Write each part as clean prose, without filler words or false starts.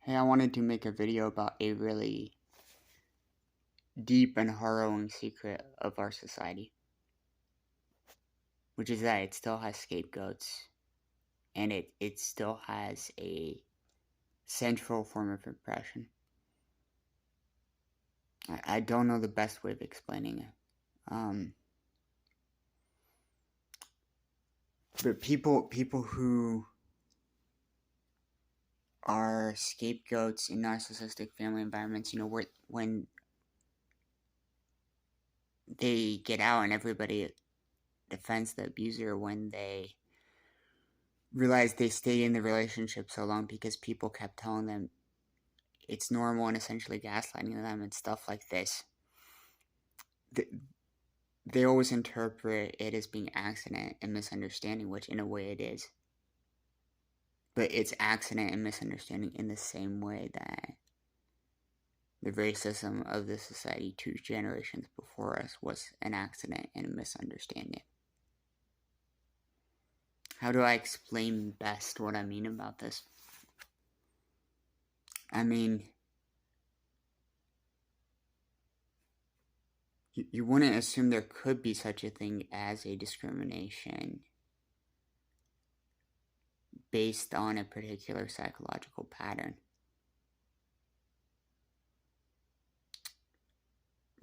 Hey, I wanted to make a video about a really deep and harrowing secret of our society, which is that it still has scapegoats and it still has a central form of oppression. I don't know the best way of explaining it. But people who are scapegoats in narcissistic family environments, when they get out and everybody defends the abuser, when they realize they stayed in the relationship so long because people kept telling them it's normal and essentially gaslighting them and stuff like this. They always interpret it as being accident and misunderstanding, which in a way it is. But it's accident and misunderstanding in the same way that the racism of the society 2 generations before us was an accident and a misunderstanding. How do I explain best what I mean about this? I mean, you wouldn't assume there could be such a thing as a discrimination based on a particular psychological pattern.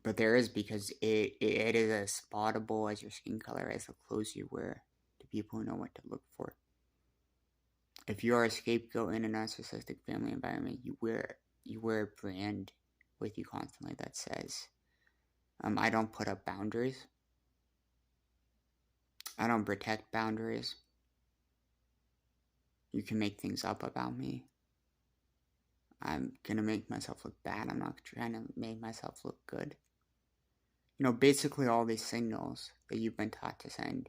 But there is, because it is as spottable as your skin color, as the clothes you wear, to people who know what to look for. If you are a scapegoat in a narcissistic family environment, you wear a brand with you constantly that says, I don't put up boundaries. I don't protect boundaries. You can make things up about me. I'm gonna make myself look bad. I'm not trying to make myself look good. Basically all these signals that you've been taught to send,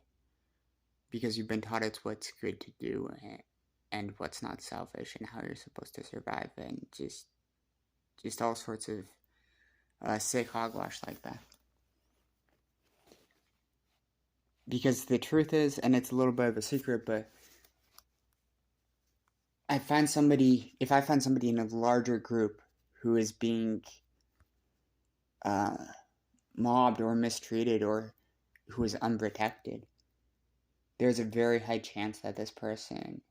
because you've been taught it's what's good to do and what's not selfish and how you're supposed to survive, and just all sorts of sick hogwash like that. Because the truth is, and it's a little bit of a secret, but if I find somebody in a larger group who is being mobbed or mistreated or who is unprotected, there's a very high chance that this person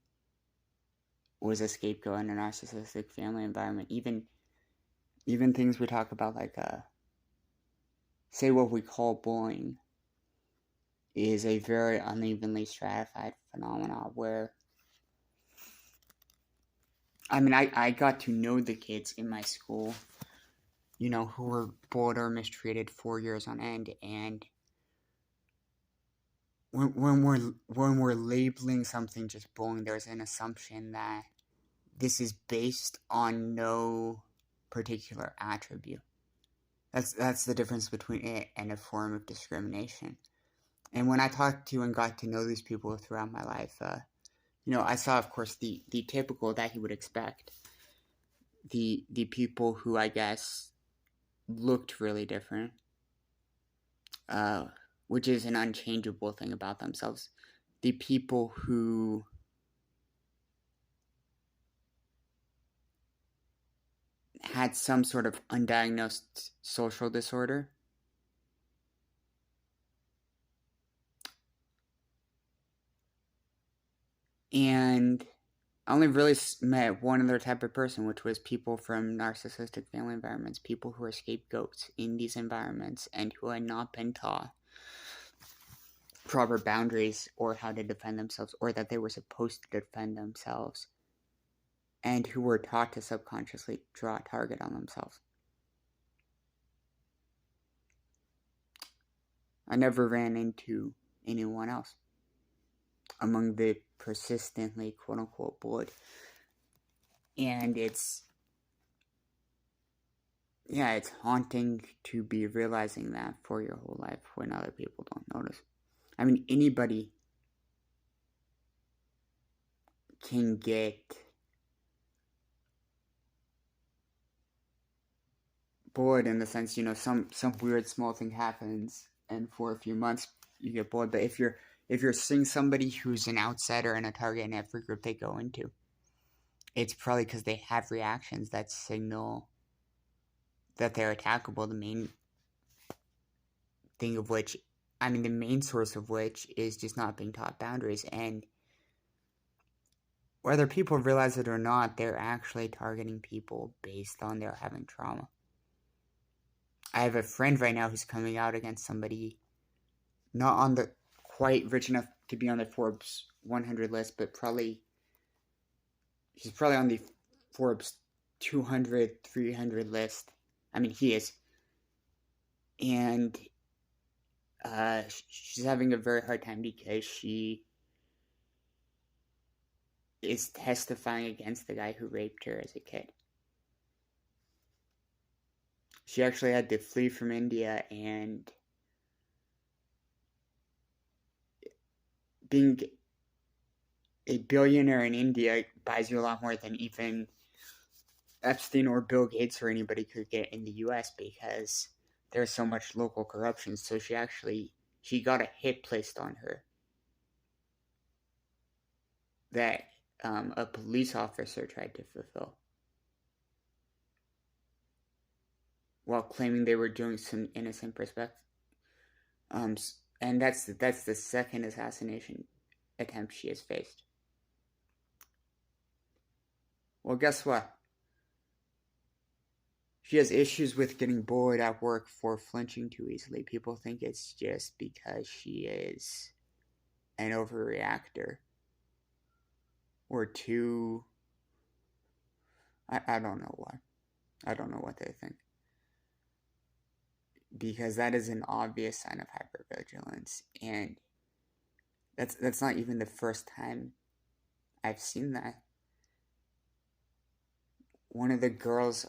was a scapegoat in a narcissistic family environment. Even things we talk about, like say what we call bullying, is a very unevenly stratified phenomenon where, I got to know the kids in my school, who were bullied or mistreated for years on end, and when we're labeling something just bullying, there's an assumption that this is based on no particular attribute. That's the difference between it and a form of discrimination. And when I talked to and got to know these people throughout my life, I saw, of course, the typical that you would expect. The people who, I guess, looked really different, which is an unchangeable thing about themselves. The people who had some sort of undiagnosed social disorder. And I only really met one other type of person, which was people from narcissistic family environments, people who are scapegoats in these environments and who had not been taught proper boundaries or how to defend themselves, or that they were supposed to defend themselves, and who were taught to subconsciously draw a target on themselves. I never ran into anyone else among the persistently quote-unquote bullied. And it's haunting to be realizing that for your whole life when other people don't notice. Anybody can get bored in the sense, some weird small thing happens and for a few months you get bored. But if you're seeing somebody who's an outsider and a target in every group they go into, it's probably because they have reactions that signal that they're attackable. The main thing of which, I mean, the main source of which is just not being taught boundaries. And whether people realize it or not, they're actually targeting people based on their having trauma. I have a friend right now who's coming out against somebody not on the quite rich enough to be on the Forbes 100 list, but he's probably on the Forbes 200, 300 list. I mean, he is. And she's having a very hard time because she is testifying against the guy who raped her as a kid. She actually had to flee from India, and being a billionaire in India buys you a lot more than even Epstein or Bill Gates or anybody could get in the US because there's so much local corruption. So she got a hit placed on her that a police officer tried to fulfill while claiming they were doing some innocent perspective. And that's the second assassination attempt she has faced. Well, guess what? She has issues with getting bullied at work for flinching too easily. People think it's just because she is an overreactor or too. I don't know why. I don't know what they think. Because that is an obvious sign of hypervigilance, and that's not even the first time I've seen that. One of the girls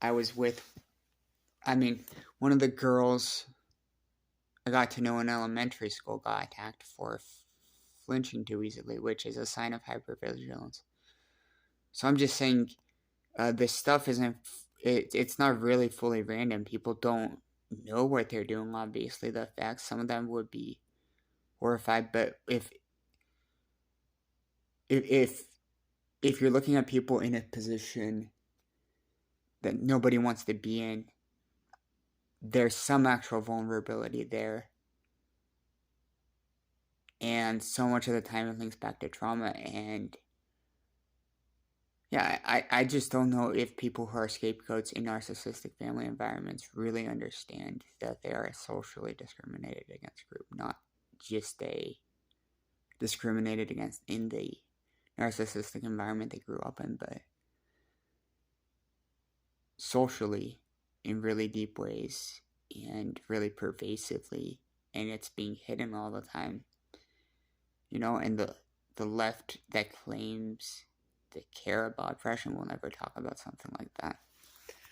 I was with, one of the girls I got to know in elementary school got attacked for flinching too easily, which is a sign of hypervigilance. So I'm just saying, this stuff it's not really fully random. People don't know what they're doing, obviously, the facts. Some of them would be horrified, but if you're looking at people in a position that nobody wants to be in, there's some actual vulnerability there. And so much of the time it links back to trauma. And yeah, I just don't know if people who are scapegoats in narcissistic family environments really understand that they are a socially discriminated against group, not just a discriminated against in the narcissistic environment they grew up in, but socially in really deep ways and really pervasively, and it's being hidden all the time. And the left that claims they care about oppression will never talk about something like that.